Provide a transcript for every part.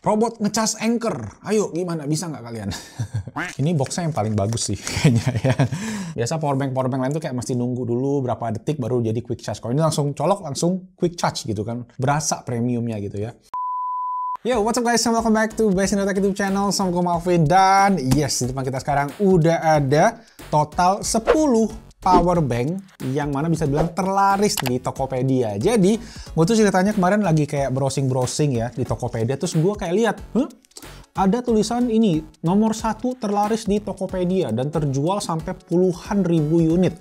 Robot ngecas Anker. Ayo, gimana? Bisa nggak kalian? Ini boxnya yang paling bagus sih kayaknya ya. Biasa powerbank lain tuh kayak mesti nunggu dulu berapa detik baru jadi quick charge. Kalau ini langsung colok, langsung quick charge gitu kan. Berasa premiumnya gitu ya. Yo, what's up guys? Welcome back to Best in the Tech YouTube channel. Sama gue Malvin. Dan yes, di depan kita sekarang udah ada total 10 power bank yang mana bisa bilang terlaris di Tokopedia. Jadi, gue tuh ceritanya kemarin lagi kayak browsing-browsing ya di Tokopedia. Terus gue kayak lihat, ada tulisan ini, nomor 1 terlaris di Tokopedia dan terjual sampai puluhan ribu unit.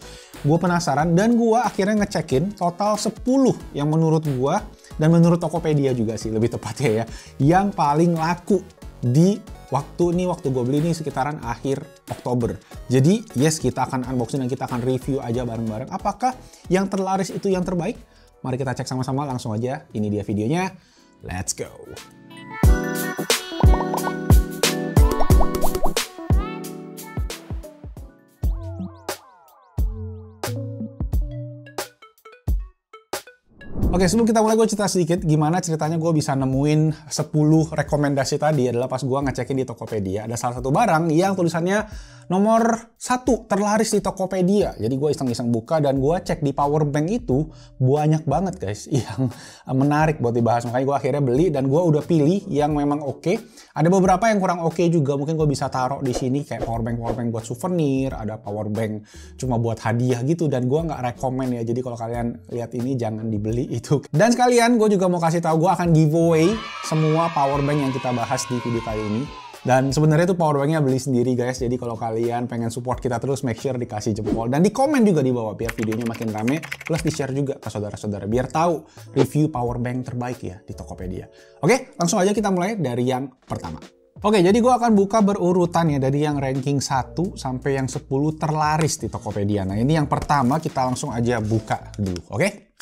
Gue penasaran dan gue akhirnya ngecekin total 10 yang menurut gue dan menurut Tokopedia juga sih lebih tepatnya ya, yang paling laku di waktu gue beli ini sekitaran akhir Oktober. Jadi yes, kita akan unboxing dan kita akan review aja bareng-bareng. Apakah yang terlaris itu yang terbaik? Mari kita cek sama-sama langsung aja. Ini dia videonya. Let's go! Oke, sebelum kita mulai gue cerita sedikit gimana ceritanya gue bisa nemuin 10 rekomendasi tadi adalah pas gue ngecekin di Tokopedia. Ada salah satu barang yang tulisannya nomor 1 terlaris di Tokopedia. Jadi gue iseng-iseng buka dan gue cek di power bank itu banyak banget guys yang menarik buat dibahas. Makanya gue akhirnya beli dan gue udah pilih yang memang oke. Ada beberapa yang kurang oke juga, mungkin gue bisa taruh di sini kayak power bank buat souvenir, ada power bank cuma buat hadiah gitu dan gue nggak rekomen ya. Jadi kalau kalian lihat ini jangan dibeli itu. Dan sekalian gue juga mau kasih tahu gue akan giveaway semua power bank yang kita bahas di video kali ini. Dan sebenarnya itu power banknya beli sendiri guys. Jadi kalau kalian pengen support kita terus, make sure dikasih jempol dan di komen juga di bawah biar videonya makin rame. Plus di share juga ke saudara-saudara biar tahu review power bank terbaik ya di Tokopedia. Oke, langsung aja kita mulai dari yang pertama. Oke, jadi gue akan buka berurutan ya dari yang ranking 1 sampai yang 10 terlaris di Tokopedia. Nah ini yang pertama, kita langsung aja buka dulu, oke?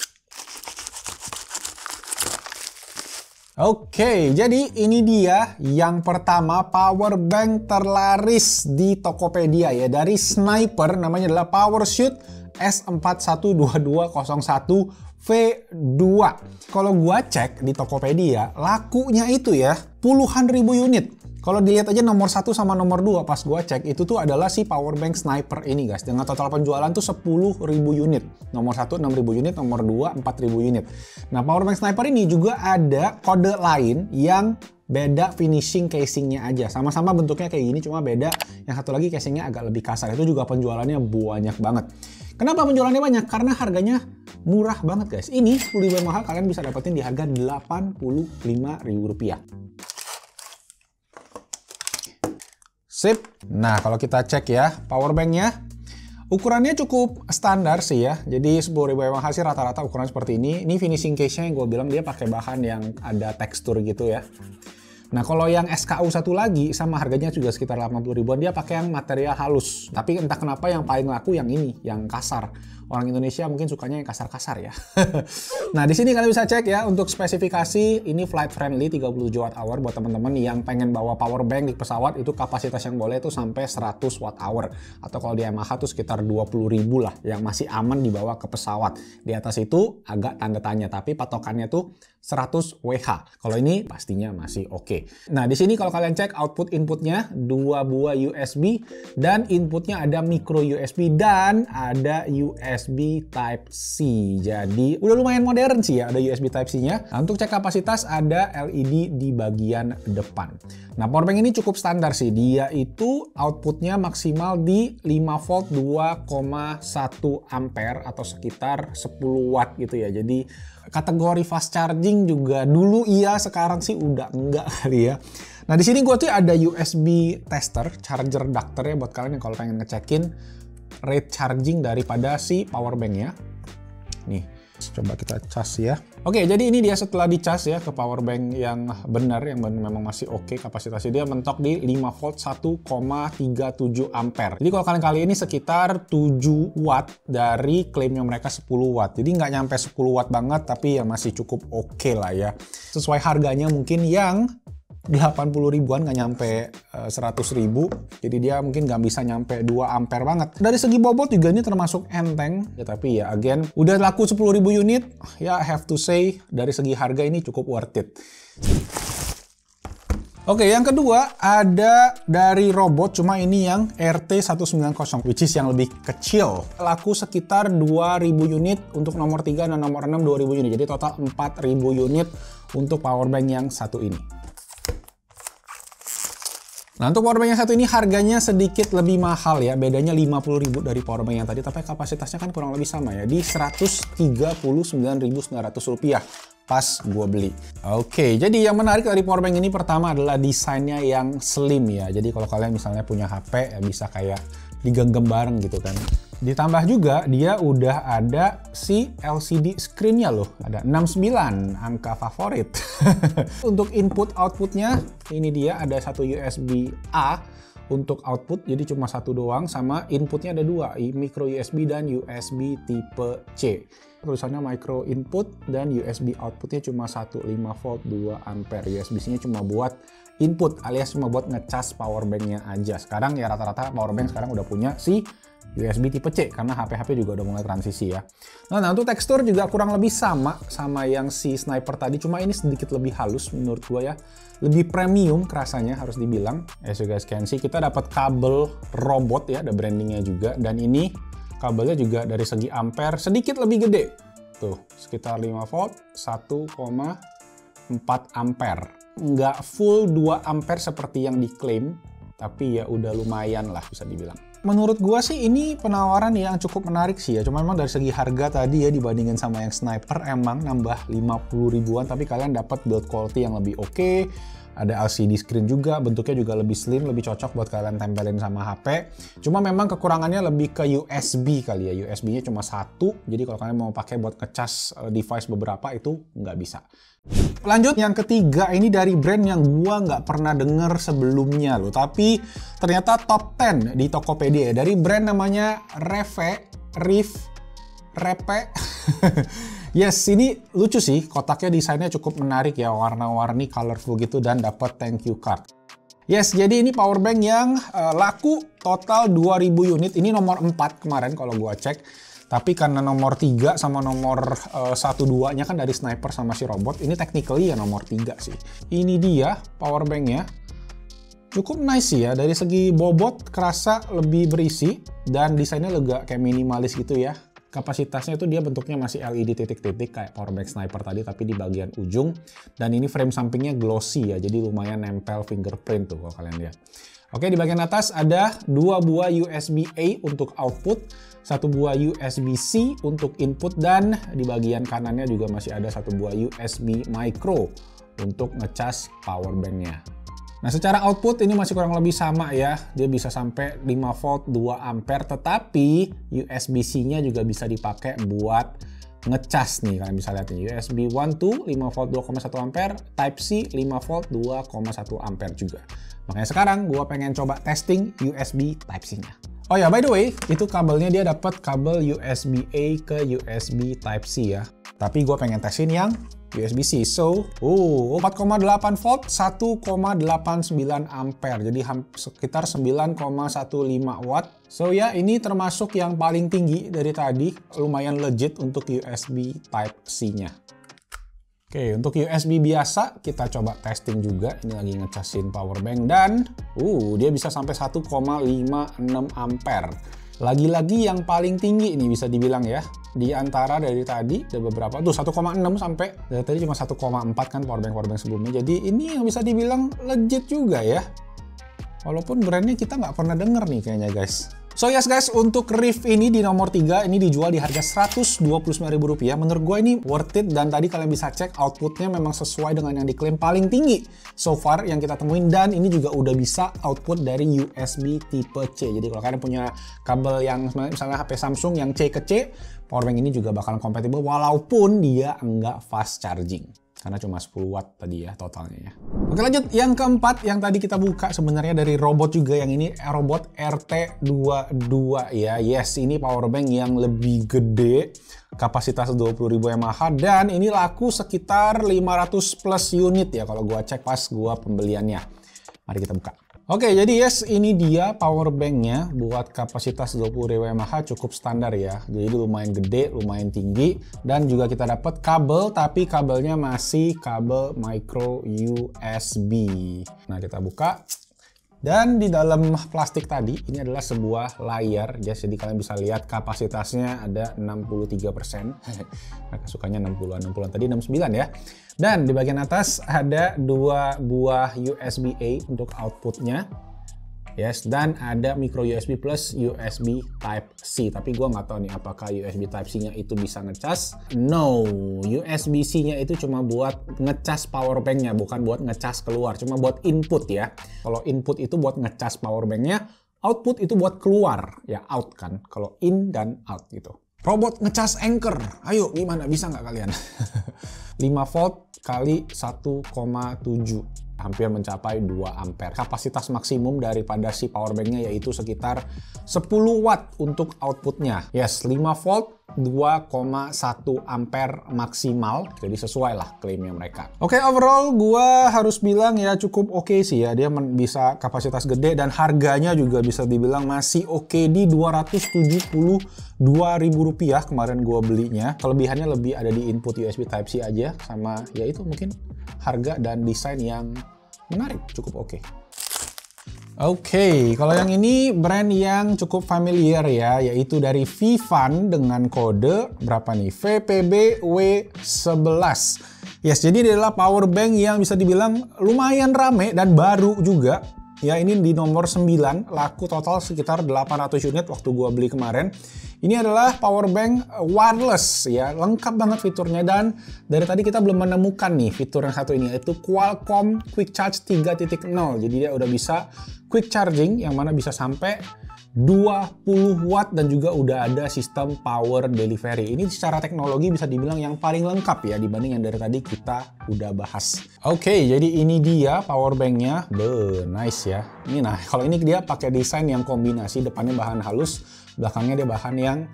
Oke, jadi ini dia yang pertama power bank terlaris di Tokopedia ya. Dari Sniper, namanya adalah PowerShoot S412201V2. Kalau gua cek di Tokopedia, lakunya itu ya puluhan ribu unit. Kalau dilihat aja nomor 1 sama nomor 2 pas gua cek itu tuh adalah si powerbank Sniper ini guys. Dengan total penjualan tuh 10.000 unit. Nomor 1 6.000 unit, nomor 2 4.000 unit. Nah powerbank Sniper ini juga ada kode lain yang beda finishing casingnya aja. Sama-sama bentuknya kayak gini cuma beda. Yang satu lagi casingnya agak lebih kasar. Itu juga penjualannya banyak banget. Kenapa penjualannya banyak? Karena harganya murah banget guys. Ini 10.000 mahal kalian bisa dapetin di harga Rp85.000. Sip. Nah, kalau kita cek ya, powerbanknya ukurannya cukup standar sih ya. Jadi 10.000 mAh sih rata-rata ukuran seperti ini. Ini finishing case-nya yang gue bilang dia pakai bahan yang ada tekstur gitu ya. Nah, kalau yang SKU satu lagi sama harganya juga sekitar 80 ribuan, dia pakai yang material halus. Tapi entah kenapa yang paling laku yang ini, yang kasar. Orang Indonesia mungkin sukanya yang kasar-kasar ya. Nah, di sini kalian bisa cek ya untuk spesifikasi ini flight friendly 30 Wh buat teman-teman yang pengen bawa power bank di pesawat itu kapasitas yang boleh itu sampai 100 Wh. Atau kalau di Yamaha tuh sekitar 20.000 lah yang masih aman dibawa ke pesawat. Di atas itu agak tanda tanya, tapi patokannya tuh 100 WH. Kalau ini pastinya masih oke. Nah, di sini kalau kalian cek output inputnya 2 buah USB dan inputnya ada micro USB dan ada USB Type-C. Jadi udah lumayan modern sih ya, ada USB Type-C-nya. Nah, untuk cek kapasitas ada LED di bagian depan. Nah, powerbank ini cukup standar sih. Dia itu outputnya maksimal di 5 volt 2,1 ampere atau sekitar 10 watt gitu ya. Jadi kategori fast charging juga dulu iya, sekarang sih udah enggak kali ya. Nah, di sini gue tuh ada USB tester, charger adapter ya buat kalian yang kalau pengen ngecekin rate charging daripada si power bank-nya. Nih, coba kita cas ya. Oke, jadi ini dia setelah dicas ya ke power bank yang benar, yang memang masih oke kapasitasnya. Dia mentok di 5 volt 1,37 ampere. Jadi kalau kalian kali ini sekitar 7 watt dari klaimnya mereka 10 watt. Jadi nggak nyampe 10 watt banget, tapi ya masih cukup oke lah ya. Sesuai harganya mungkin yang 80 ribuan, nggak nyampe 100 ribu. Jadi dia mungkin nggak bisa nyampe 2 ampere banget. Dari segi bobot juga ini termasuk enteng. Ya tapi ya again, udah laku 10.000 unit. Ya have to say, dari segi harga ini cukup worth it. Oke, yang kedua ada dari Robot, cuma ini yang RT190, which is yang lebih kecil. Laku sekitar 2000 unit untuk nomor 3 dan nomor 6 2000 unit. Jadi total 4000 unit untuk powerbank yang satu ini. Nah, untuk powerbank yang satu ini harganya sedikit lebih mahal ya. Bedanya 50.000 dari powerbank yang tadi, tapi kapasitasnya kan kurang lebih sama ya. Di Rp139.900 pas gue beli. Oke, jadi yang menarik dari powerbank ini pertama adalah desainnya yang slim ya. Jadi kalau kalian misalnya punya HP ya bisa kayak digenggam bareng gitu kan. Ditambah juga dia udah ada si LCD screen-nya loh. Ada 69, angka favorit. Untuk input outputnya ini dia ada satu USB A untuk output, jadi cuma satu doang, sama inputnya ada dua, micro USB dan USB tipe C. Tulisannya micro input dan USB outputnya cuma 1, 5 volt 2 ampere. USB-C-nya cuma buat input alias cuma buat ngecas powerbank-nya aja. Sekarang ya rata-rata powerbank sekarang udah punya si USB tipe C karena HP-HP juga udah mulai transisi ya. Nah, untuk tekstur juga kurang lebih sama yang si Sniper tadi, cuma ini sedikit lebih halus menurut gua ya. Lebih premium rasanya harus dibilang. As you guys can see, kita dapat kabel Robot ya, ada brandingnya juga, dan ini kabelnya juga dari segi ampere sedikit lebih gede. Tuh, sekitar 5 volt, 1,4 ampere. Nggak full 2 ampere seperti yang diklaim, tapi ya udah lumayan lah bisa dibilang. Menurut gua sih ini penawaran yang cukup menarik sih ya. Cuma memang dari segi harga tadi ya dibandingin sama yang Sniper emang nambah 50 ribuan, tapi kalian dapat build quality yang lebih oke. Ada LCD screen juga, bentuknya juga lebih slim, lebih cocok buat kalian tempelin sama HP. Cuma memang kekurangannya lebih ke USB kali ya. USB-nya cuma satu, jadi kalau kalian mau pakai buat ngecas device beberapa itu nggak bisa. Lanjut, yang ketiga ini dari brand yang gua nggak pernah denger sebelumnya loh, tapi ternyata top 10 di Tokopedia. Dari brand namanya Repe. Yes, ini lucu sih, kotaknya desainnya cukup menarik ya, warna-warni, colorful gitu, dan dapat thank you card. Yes, jadi ini powerbank yang laku total 2000 unit, ini nomor 4 kemarin kalau gua cek. Tapi karena nomor 3 sama nomor 1-2-nya kan dari Sniper sama si Robot, ini technically ya nomor 3 sih. Ini dia powerbanknya. Cukup nice sih ya, dari segi bobot kerasa lebih berisi, dan desainnya juga kayak minimalis gitu ya. Kapasitasnya itu dia bentuknya masih LED titik-titik kayak powerbank Sniper tadi, tapi di bagian ujung. Dan ini frame sampingnya glossy ya, jadi lumayan nempel fingerprint tuh kalau kalian lihat. Oke, di bagian atas ada 2 buah USB-A untuk output, 1 buah USB-C untuk input, dan di bagian kanannya juga masih ada 1 buah USB micro untuk ngecas powerbank-nya. Nah, secara output ini masih kurang lebih sama ya. Dia bisa sampai 5 volt 2 ampere, tetapi USB-C-nya juga bisa dipakai buat ngecas nih. Kalian bisa lihat nih, USB 1 to 5 volt 2,1 ampere, Type-C 5 volt 2,1 ampere juga. Makanya sekarang gua pengen coba testing USB Type-C-nya. Oh ya, by the way, itu kabelnya dia dapat kabel USB-A ke USB Type-C ya. Tapi gua pengen testin yang USB-C. So, 4,8 volt, 1,89 ampere. Jadi sekitar 9,15 watt. So ya, ini termasuk yang paling tinggi dari tadi. Lumayan legit untuk USB Type-C-nya. Oke, untuk USB biasa kita coba testing juga. Ini lagi ngecasin powerbank dan dia bisa sampai 1,56 ampere. Lagi-lagi yang paling tinggi ini bisa dibilang ya. Di antara dari tadi ada beberapa tuh 1,6 sampai dari tadi cuma 1,4 kan powerbank sebelumnya. Jadi ini yang bisa dibilang legit juga ya. Walaupun brandnya kita nggak pernah denger nih kayaknya guys. So yes guys, untuk Rift ini di nomor 3 ini dijual di harga Rp129.000. Menurut gue ini worth it, dan tadi kalian bisa cek outputnya memang sesuai dengan yang diklaim paling tinggi so far yang kita temuin, dan ini juga udah bisa output dari USB tipe C. Jadi kalau kalian punya kabel yang misalnya HP Samsung yang C ke C, powerbank ini juga bakalan kompatibel walaupun dia enggak fast charging. Karena cuma 10 watt tadi ya totalnya ya. Oke, lanjut. Yang keempat yang tadi kita buka sebenarnya dari Robot juga, yang ini Robot RT22 ya. Yes, ini powerbank yang lebih gede, kapasitas 20.000 mAh, dan ini laku sekitar 500 plus unit ya kalau gua cek pas gua pembeliannya. Mari kita buka. Oke, jadi yes, ini dia power banknya buat kapasitas 20.000 mAh cukup standar ya. Jadi lumayan gede, lumayan tinggi, dan juga kita dapat kabel, tapi kabelnya masih kabel micro USB. Nah, kita buka. Dan di dalam plastik tadi, ini adalah sebuah layar, jadi kalian bisa lihat kapasitasnya ada 63%. Mereka sukanya 60-an tadi 69 ya. Dan di bagian atas ada 2 buah USB-A untuk outputnya. Yes, dan ada micro USB plus USB Type-C. Tapi gue nggak tahu nih apakah USB Type-C-nya itu bisa ngecas. No, USB-C-nya itu cuma buat ngecas power bank-nya, bukan buat ngecas keluar. Cuma buat input ya. Kalau input itu buat ngecas power bank-nya, output itu buat keluar. Ya out kan, kalau in dan out gitu. Robot ngecas Anker. Ayo, gimana? Bisa nggak kalian? 5 volt kali 1,7. Hampir mencapai 2 ampere. Kapasitas maksimum daripada si power bank-nya yaitu sekitar 10 watt untuk outputnya. Yes, 5 volt 2,1 ampere maksimal. Jadi sesuai lah klaimnya mereka. Oke, overall gua harus bilang ya cukup oke sih ya. Dia bisa kapasitas gede dan harganya juga bisa dibilang masih oke di Rp272.000 kemarin gua belinya. Kelebihannya lebih ada di input USB Type-C aja, sama ya itu mungkin harga dan desain yang menarik, cukup oke. Oke, kalau yang ini brand yang cukup familiar ya, yaitu dari Vivan dengan kode berapa nih? VPB-W11. Yes, jadi dia adalah power bank yang bisa dibilang lumayan rame dan baru juga. Ya, ini di nomor 9, laku total sekitar 800 unit waktu gua beli kemarin. Ini adalah power bank wireless ya, lengkap banget fiturnya, dan dari tadi kita belum menemukan nih fitur yang satu ini, yaitu Qualcomm Quick Charge 3.0. Jadi dia udah bisa quick charging yang mana bisa sampai 20 watt dan juga udah ada sistem power delivery. Ini secara teknologi bisa dibilang yang paling lengkap ya dibanding yang dari tadi kita udah bahas. Oke, jadi ini dia power banknya. Nice ya. Ini nah, kalau ini dia pakai desain yang kombinasi, depannya bahan halus, belakangnya dia bahan yang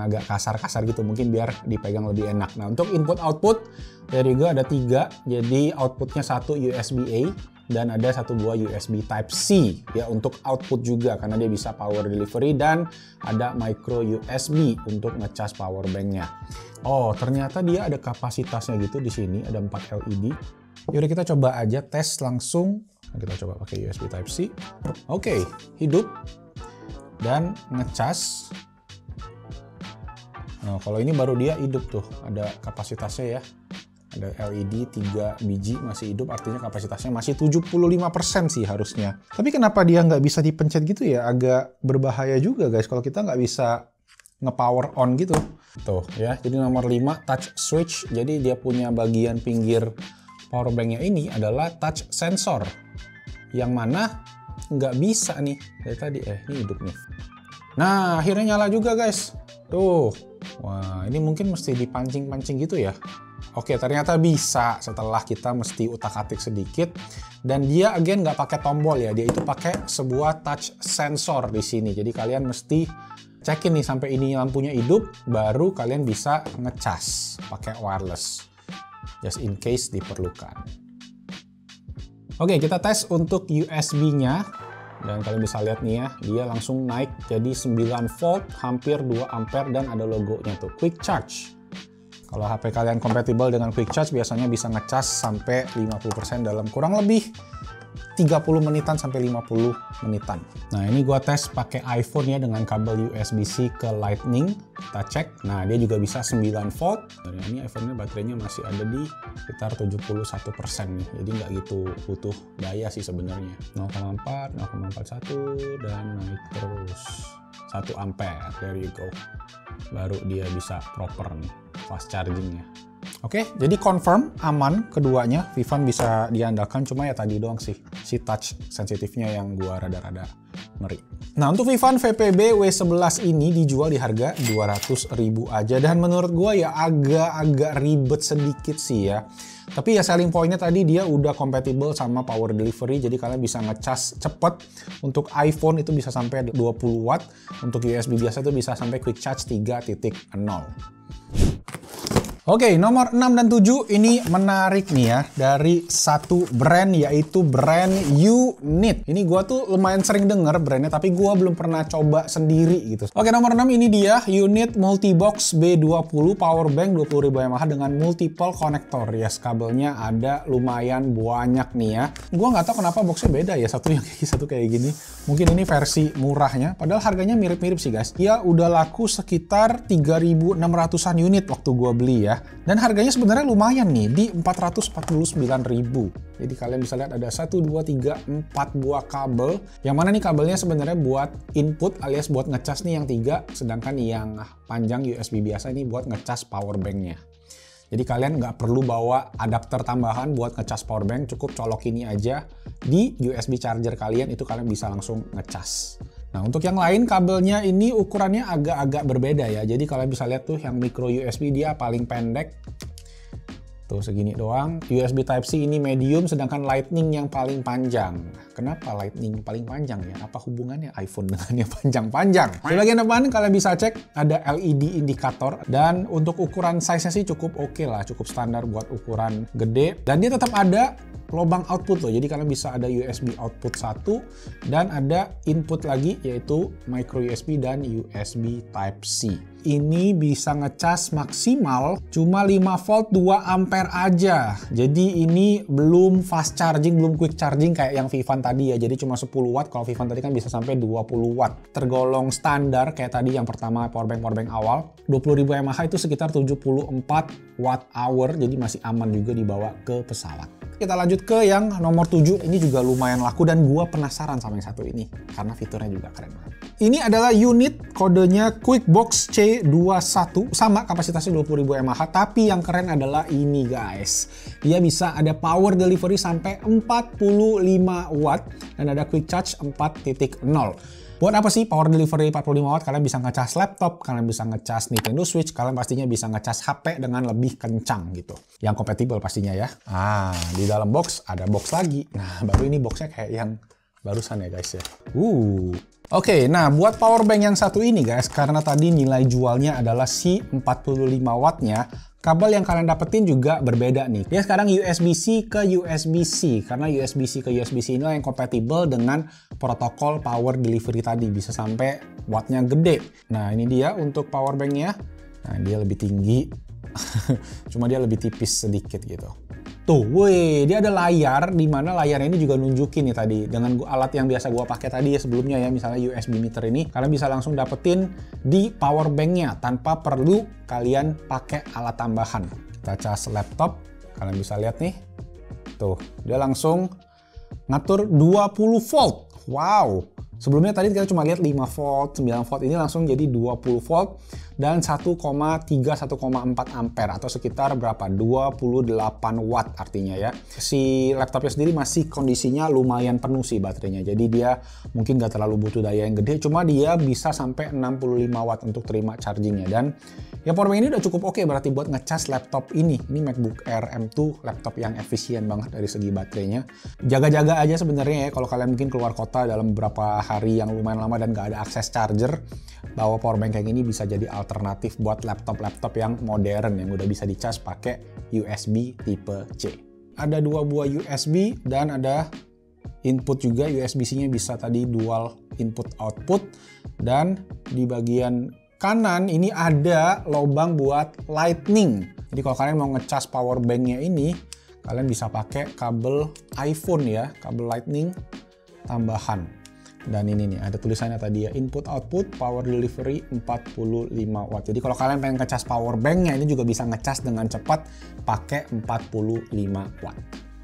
agak kasar-kasar gitu, mungkin biar dipegang lebih enak. Nah, untuk input output dari gue ada 3, jadi outputnya 1 USB-A dan ada 1 buah USB Type-C ya untuk output juga karena dia bisa power delivery, dan ada micro USB untuk ngecas power banknya. Oh, ternyata dia ada kapasitasnya gitu di sini, ada 4 LED. Yaudah, kita coba aja tes langsung. Kita coba pakai USB Type-C. Oke, hidup dan ngecas. Nah, kalau ini baru dia hidup tuh, ada kapasitasnya ya. Ada LED 3 biji masih hidup, artinya kapasitasnya masih 75% sih harusnya. Tapi kenapa dia nggak bisa dipencet gitu ya? Agak berbahaya juga guys kalau kita nggak bisa nge-power on gitu. Tuh ya, jadi nomor 5 touch switch. Jadi dia punya bagian pinggir power banknya ini adalah touch sensor. Yang mana nggak bisa nih dari tadi. Ini hidup nih. Nah, akhirnya nyala juga guys. Tuh. Wah, ini mungkin mesti dipancing-pancing gitu ya. Oke, ternyata bisa setelah kita mesti utak-atik sedikit. Dan dia again nggak pakai tombol ya, dia itu pakai sebuah touch sensor di sini. Jadi kalian mesti cekin nih sampai ini lampunya hidup, baru kalian bisa ngecas pakai wireless. Just in case diperlukan. Oke, kita tes untuk USB-nya. Dan kalian bisa lihat nih ya, dia langsung naik jadi 9 volt, hampir 2 ampere, dan ada logonya tuh, Quick Charge. Kalau HP kalian kompatibel dengan Quick Charge, biasanya bisa ngecas sampai 50% dalam kurang lebih 30 menitan sampai 50 menitan. Nah, ini gua tes pakai iPhone ya dengan kabel USB-C ke Lightning. Kita cek. Nah, dia juga bisa 9 volt. Dan ini iPhone-nya baterainya masih ada di sekitar 71% nih. Jadi nggak gitu butuh daya sih sebenarnya. 0,4, 0,41 dan naik terus. 1 ampere. There you go. Baru dia bisa proper nih fast chargingnya. Oke, jadi confirm aman keduanya, Vivan bisa diandalkan, cuma ya tadi doang sih si touch sensitifnya yang gua rada-rada ngeri. Nah, untuk Vivan VPB W11 ini dijual di harga 200.000 aja, dan menurut gua ya agak ribet sedikit sih ya. Tapi ya selling pointnya tadi dia udah compatible sama power delivery, jadi kalian bisa ngecas cepet. Untuk iPhone itu bisa sampai 20 watt, untuk USB biasa itu bisa sampai quick charge 3.0. Oke, nomor 6 dan 7 ini menarik nih ya, dari satu brand yaitu brand Unit. Ini gua tuh lumayan sering denger brandnya, tapi gua belum pernah coba sendiri gitu. Oke, nomor 6 ini dia Unit Multibox B20 Powerbank 20.000 mAh dengan multiple konektor. Yes, kabelnya ada lumayan banyak nih ya. Gua nggak tahu kenapa boxnya beda ya, satu yang kayak satu kayak gini. Mungkin ini versi murahnya, padahal harganya mirip-mirip sih guys. Ya udah laku sekitar 3.600-an unit waktu gua beli ya. Dan harganya sebenarnya lumayan nih, di 449.000. Jadi kalian bisa lihat ada 1, 2, 3, 4 buah kabel. Yang mana nih kabelnya sebenarnya buat input alias buat ngecas nih yang 3, sedangkan yang panjang USB biasa ini buat ngecas powerbanknya. Jadi kalian nggak perlu bawa adapter tambahan buat ngecas powerbank, cukup colok ini aja di USB charger kalian, itu kalian bisa langsung ngecas. Nah, untuk yang lain kabelnya ini ukurannya agak-agak berbeda ya. Jadi kalian bisa lihat tuh yang micro USB dia paling pendek. Tuh segini doang. USB Type-C ini medium, sedangkan Lightning yang paling panjang. Kenapa Lightning paling panjang ya? Apa hubungannya iPhone dengan yang panjang-panjang? Di bagian depan kalian bisa cek ada LED indikator. Dan untuk ukuran size-nya sih cukup oke lah. Cukup standar buat ukuran gede. Dan dia tetap ada lubang output loh, jadi kalian bisa ada USB output 1 dan ada input lagi yaitu micro USB dan USB Type-C. Ini bisa ngecas maksimal cuma 5 volt 2 ampere aja. Jadi ini belum fast charging, belum quick charging kayak yang Vivan tadi ya. Jadi cuma 10 watt, kalau Vivan tadi kan bisa sampai 20 watt. Tergolong standar kayak tadi yang pertama powerbank awal. 20.000 mAh itu sekitar 74 watt hour, jadi masih aman juga dibawa ke pesawat. Kita lanjut ke yang nomor 7. Ini juga lumayan laku dan gua penasaran sama yang satu ini karena fiturnya juga keren banget. Ini adalah unit kodenya QuickBox C21, sama kapasitasnya 20.000 mAh, tapi yang keren adalah ini guys. Dia bisa ada power delivery sampai 45 watt dan ada quick charge 4.0. Buat apa sih power delivery 45 watt? Kalian bisa ngecas laptop, kalian bisa ngecas Nintendo Switch, kalian pastinya bisa ngecas HP dengan lebih kencang gitu. Yang kompatibel pastinya ya. Di dalam box ada box lagi. Nah, baru ini boxnya kayak yang barusan ya guys ya. Oke, nah buat powerbank yang satu ini guys, karena tadi nilai jualnya adalah si 45 wattnya, kabel yang kalian dapetin juga berbeda nih. Dia sekarang USB-C ke USB-C, karena USB-C ke USB-C inilah yang kompatibel dengan protokol power delivery tadi, bisa sampai wattnya gede. Nah ini dia untuk powerbanknya. Nah dia lebih tinggi, cuma dia lebih tipis sedikit gitu. Tuh, wih, dia ada layar, di mana layarnya ini juga nunjukin nih tadi. Dengan alat yang biasa gua pakai tadi ya sebelumnya ya, misalnya USB meter ini, kalian bisa langsung dapetin di power banknya tanpa perlu kalian pakai alat tambahan. Kita cas laptop, kalian bisa lihat nih. Tuh, dia langsung ngatur 20 volt. Wow. Sebelumnya tadi kita cuma lihat 5 volt, 9 volt, ini langsung jadi 20 volt dan 1,3, 1,4 ampere atau sekitar berapa? 28 watt artinya ya. Si laptopnya sendiri masih kondisinya lumayan penuh sih baterainya, jadi dia mungkin nggak terlalu butuh daya yang gede, cuma dia bisa sampai 65 watt untuk terima chargingnya. Dan ya powerbank ini udah cukup oke berarti buat ngecas laptop ini. Ini MacBook Air M2, laptop yang efisien banget dari segi baterainya. Jaga-jaga aja sebenarnya ya kalau kalian mungkin keluar kota dalam beberapa hari yang lumayan lama dan nggak ada akses charger, bawa powerbank kayak gini bisa jadi alternatif buat laptop-laptop yang modern yang udah bisa dicas pakai USB tipe C. Ada 2 buah USB dan ada input juga, USB-C-nya bisa tadi dual input output, dan di bagian kanan ini ada lubang buat Lightning. Jadi kalau kalian mau ngecas powerbanknya ini, kalian bisa pakai kabel iPhone ya, kabel Lightning tambahan. Dan ini nih ada tulisannya tadi ya, input output power delivery 45 watt. Jadi kalau kalian pengen ngecas powerbanknya ini juga bisa ngecas dengan cepat pakai 45 watt.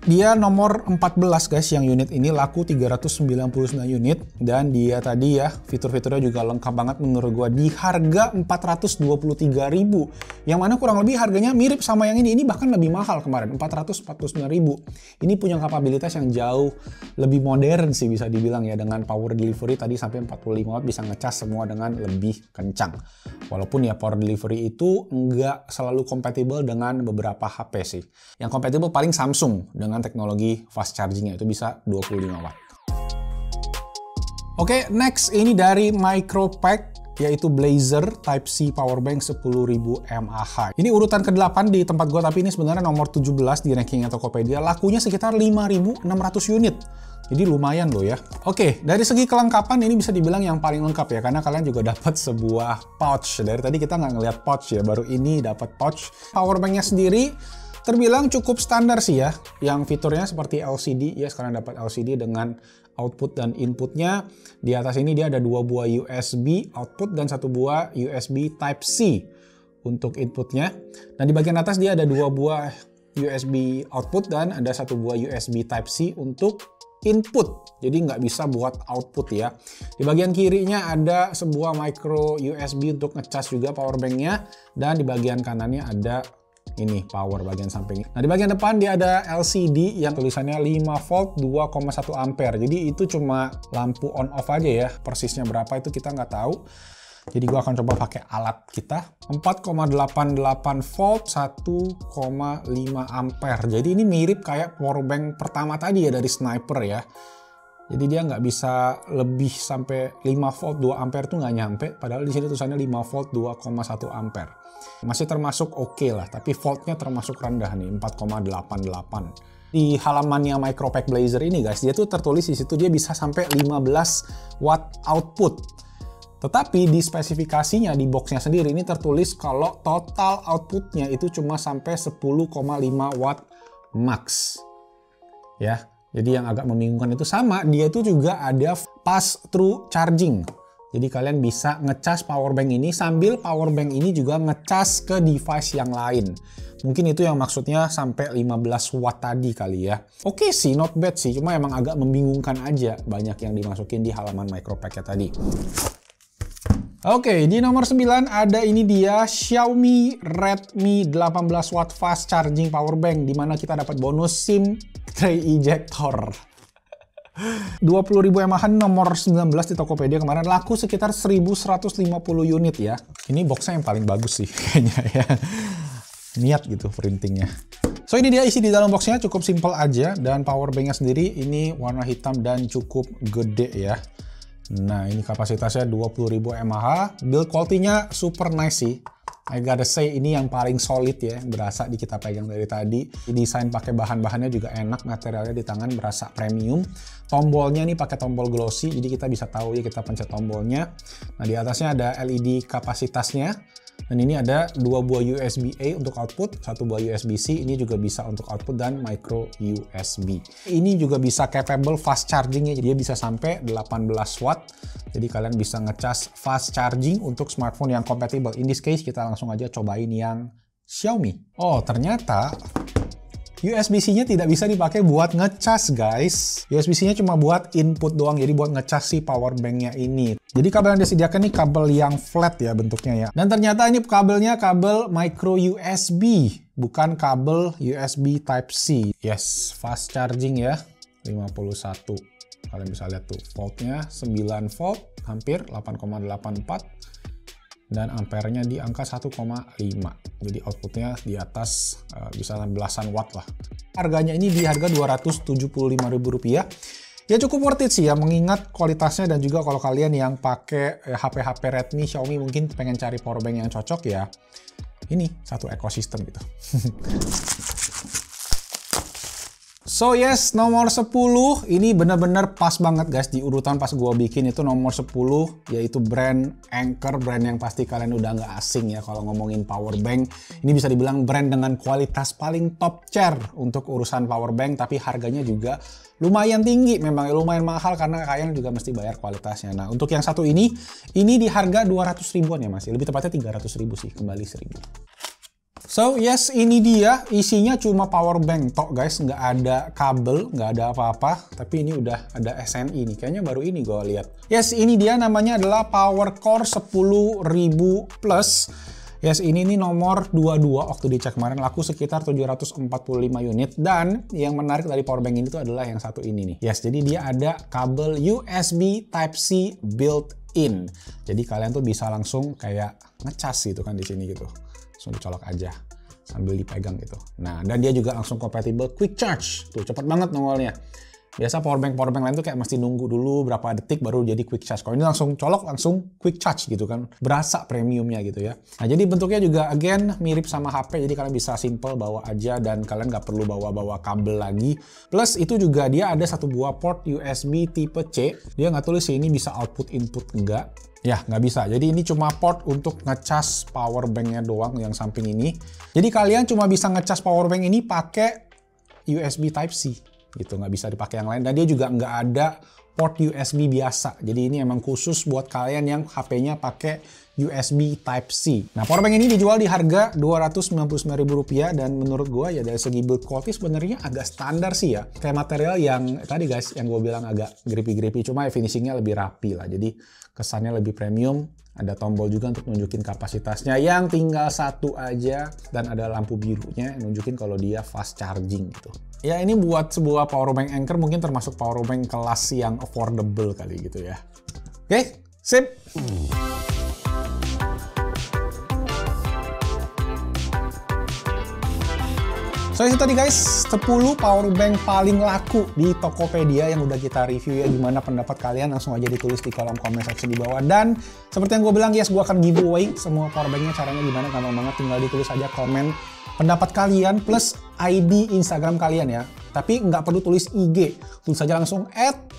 Dia nomor 14 guys, yang unit ini laku 399 unit, dan dia tadi ya fitur-fiturnya juga lengkap banget menurut gua di harga 423.000, yang mana kurang lebih harganya mirip sama yang ini bahkan lebih mahal kemarin 449.000. Ini punya kapabilitas yang jauh lebih modern sih bisa dibilang ya, dengan power delivery tadi sampai 45 watt, bisa ngecas semua dengan lebih kencang. Walaupun ya power delivery itu nggak selalu kompatibel dengan beberapa HP sih. Yang kompatibel paling Samsung dengan teknologi fast chargingnya itu bisa 25 watt. Oke, next ini dari Micropack. yaitu Blazer Type-C Powerbank 10.000 mAh. Ini urutan ke-8 di tempat gua, tapi ini sebenarnya nomor 17 di rankingnya Tokopedia. Lakunya sekitar 5.600 unit. Jadi lumayan loh ya. Oke, dari segi kelengkapan ini bisa dibilang yang paling lengkap ya, karena kalian juga dapat sebuah pouch. Dari tadi kita nggak ngeliat pouch ya, baru ini dapat pouch. Powerbanknya sendiri terbilang cukup standar sih ya, yang fiturnya seperti LCD ya, sekarang dapat LCD dengan output dan inputnya. Di atas ini dia ada 2 buah USB output dan 1 buah USB Type-C untuk inputnya. Dan di bagian atas dia ada 2 buah USB output dan ada 1 buah USB Type-C untuk input, jadi nggak bisa buat output ya. Di bagian kirinya ada sebuah micro USB untuk ngecas juga powerbanknya, dan di bagian kanannya ada ini power bagian sampingnya. Nah di bagian depan dia ada LCD yang tulisannya 5 volt 2,1 ampere. Jadi itu cuma lampu on off aja ya, persisnya berapa itu kita nggak tahu. Jadi gua akan coba pakai alat kita. 4,88 volt 1,5 ampere. Jadi ini mirip kayak powerbank pertama tadi ya dari Sniper ya. Jadi dia nggak bisa lebih sampai 5 volt 2 ampere tuh nggak nyampe. Padahal di sini tulisannya 5 volt 2,1 ampere. Masih termasuk oke lah, tapi voltnya termasuk rendah nih, 4,88. Di halamannya Micropack Blazer ini guys, dia tuh tertulis di situ dia bisa sampai 15 watt output. Tetapi di spesifikasinya di boxnya sendiri ini tertulis kalau total outputnya itu cuma sampai 10,5 watt max. Ya, jadi yang agak membingungkan itu sama, dia itu juga ada pass-through charging. Jadi kalian bisa ngecas powerbank ini sambil powerbank ini juga ngecas ke device yang lain. Mungkin itu yang maksudnya sampai 15 watt tadi kali ya. Oke sih, not bad sih, cuma emang agak membingungkan aja banyak yang dimasukin di halaman Micropack-nya tadi. Oke, di nomor 9 ada ini dia Xiaomi Redmi 18 watt fast charging powerbank, di mana kita dapat bonus SIM tray ejector. 20.000 mAh nomor 19 di Tokopedia kemarin, laku sekitar 1.150 unit ya. Ini boxnya yang paling bagus sih kayaknya ya. Niat gitu printingnya. So ini dia isi di dalam boxnya, cukup simple aja, dan powerbanknya sendiri ini warna hitam dan cukup gede ya. Nah ini kapasitasnya 20.000 mAh, build quality-nya super nice sih. I gotta say ini yang paling solid ya, berasa di kita pegang dari tadi. Desain pakai bahan-bahannya juga enak, materialnya di tangan berasa premium. Tombolnya nih pakai tombol glossy, jadi kita bisa tahu ya kita pencet tombolnya. Nah di atasnya ada LED kapasitasnya. Dan ini ada 2 buah USB-A untuk output, 1 buah USB-C, ini juga bisa untuk output, dan micro USB. Ini juga bisa capable fast charging ya, jadi dia bisa sampai 18 watt. Jadi kalian bisa ngecas fast charging untuk smartphone yang compatible. In this case kita langsung aja cobain yang Xiaomi. Oh ternyata USB-C-nya tidak bisa dipakai buat ngecas guys. USB-C-nya cuma buat input doang, jadi buat ngecas si powerbank-nya ini. Jadi kabel yang disediakan nih kabel yang flat ya bentuknya ya. Dan ternyata ini kabelnya kabel micro USB, bukan kabel USB Type-C. Yes, fast charging ya, 51. Kalian bisa lihat tuh, voltnya 9 volt, hampir 8,84. Dan ampernya di angka 1,5. Jadi outputnya di atas bisa belasan watt lah. Harganya ini di harga Rp275.000. Ya cukup worth it sih ya, mengingat kualitasnya, dan juga kalau kalian yang pakai HP-HP Redmi, Xiaomi mungkin pengen cari powerbank yang cocok ya. Ini satu ekosistem gitu. So yes, nomor 10 ini benar-benar pas banget guys di urutan pas gua bikin itu nomor 10, yaitu brand Anker, brand yang pasti kalian udah nggak asing ya kalau ngomongin powerbank. Ini bisa dibilang brand dengan kualitas paling top tier untuk urusan powerbank, tapi harganya juga lumayan tinggi, memang lumayan mahal karena kalian juga mesti bayar kualitasnya. Nah untuk yang satu ini di harga 200 ribuan ya masih, lebih tepatnya 300 ribu sih, kembali 1000. So yes, ini dia isinya cuma power bank tok guys, nggak ada kabel, nggak ada apa-apa. Tapi ini udah ada SNI nih, kayaknya baru ini gue lihat. Yes, ini dia namanya adalah PowerCore 10.000 Plus. Yes, ini nih nomor 22 waktu dicek kemarin, laku sekitar 745 unit. Dan yang menarik dari power bank ini tuh adalah yang satu ini nih. Yes, jadi dia ada kabel USB Type-C built-in. Jadi kalian tuh bisa langsung kayak ngecas gitu kan di sini gitu. Langsung dicolok aja sambil dipegang gitu. Nah, dan dia juga langsung compatible quick charge. Tuh, cepet banget nongolnya. Biasa powerbank lain tuh kayak mesti nunggu dulu berapa detik baru jadi quick charge. Kalau ini langsung colok, langsung quick charge gitu kan. Berasa premiumnya gitu ya. Nah, jadi bentuknya juga again mirip sama HP, jadi kalian bisa simple bawa aja dan kalian nggak perlu bawa kabel lagi. Plus itu juga dia ada satu buah port USB tipe C. Dia nggak tulis ini bisa output input enggak. Ya, nggak bisa. Jadi ini cuma port untuk ngecas powerbanknya doang yang samping ini. Jadi kalian cuma bisa ngecas powerbank ini pakai USB Type-C. Gitu, nggak bisa dipakai yang lain. Dan dia juga nggak ada port USB biasa. Jadi ini emang khusus buat kalian yang HP-nya pakai USB Type-C. Nah, powerbank ini dijual di harga Rp299.000 dan menurut gue ya dari segi build quality sebenarnya agak standar sih ya. Kayak material yang tadi guys, yang gue bilang agak grippy-grippy, cuma ya finishingnya lebih rapi lah. Jadi kesannya lebih premium. Ada tombol juga untuk nunjukin kapasitasnya yang tinggal satu aja dan ada lampu birunya yang nunjukin kalau dia fast charging gitu. Ya ini buat sebuah powerbank Anker mungkin termasuk powerbank kelas yang affordable kali gitu ya. Oke, sip. So itu tadi guys, 10 powerbank paling laku di Tokopedia yang udah kita review ya. Gimana pendapat kalian? Langsung aja ditulis di kolom komen section di bawah. Dan seperti yang gue bilang guys, gue akan giveaway semua powerbanknya. Caranya gimana? Gampang banget, tinggal ditulis aja komen pendapat kalian plus ID Instagram kalian ya. Tapi nggak perlu tulis IG, tulis aja langsung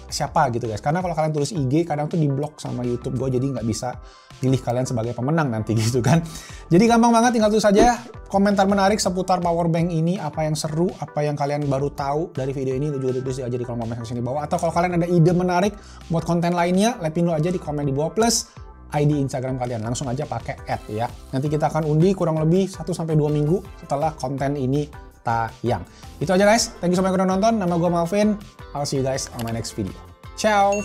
siapa gitu guys. Karena kalau kalian tulis IG kadang tuh diblok sama YouTube gue, jadi nggak bisa pilih kalian sebagai pemenang nanti gitu kan. Jadi gampang banget, tinggal tulis aja komentar menarik seputar powerbank ini, apa yang seru, apa yang kalian baru tahu dari video ini, juga tulis aja di kolom komen section di bawah. Atau kalau kalian ada ide menarik buat konten lainnya, let me know aja di komen di bawah plus ID Instagram kalian, langsung aja pakai @ya. Nanti kita akan undi kurang lebih 1-2 minggu setelah konten ini tayang. Itu aja guys, thank you so much udah nonton. Nama gue Malvin, I'll see you guys on my next video. Ciao!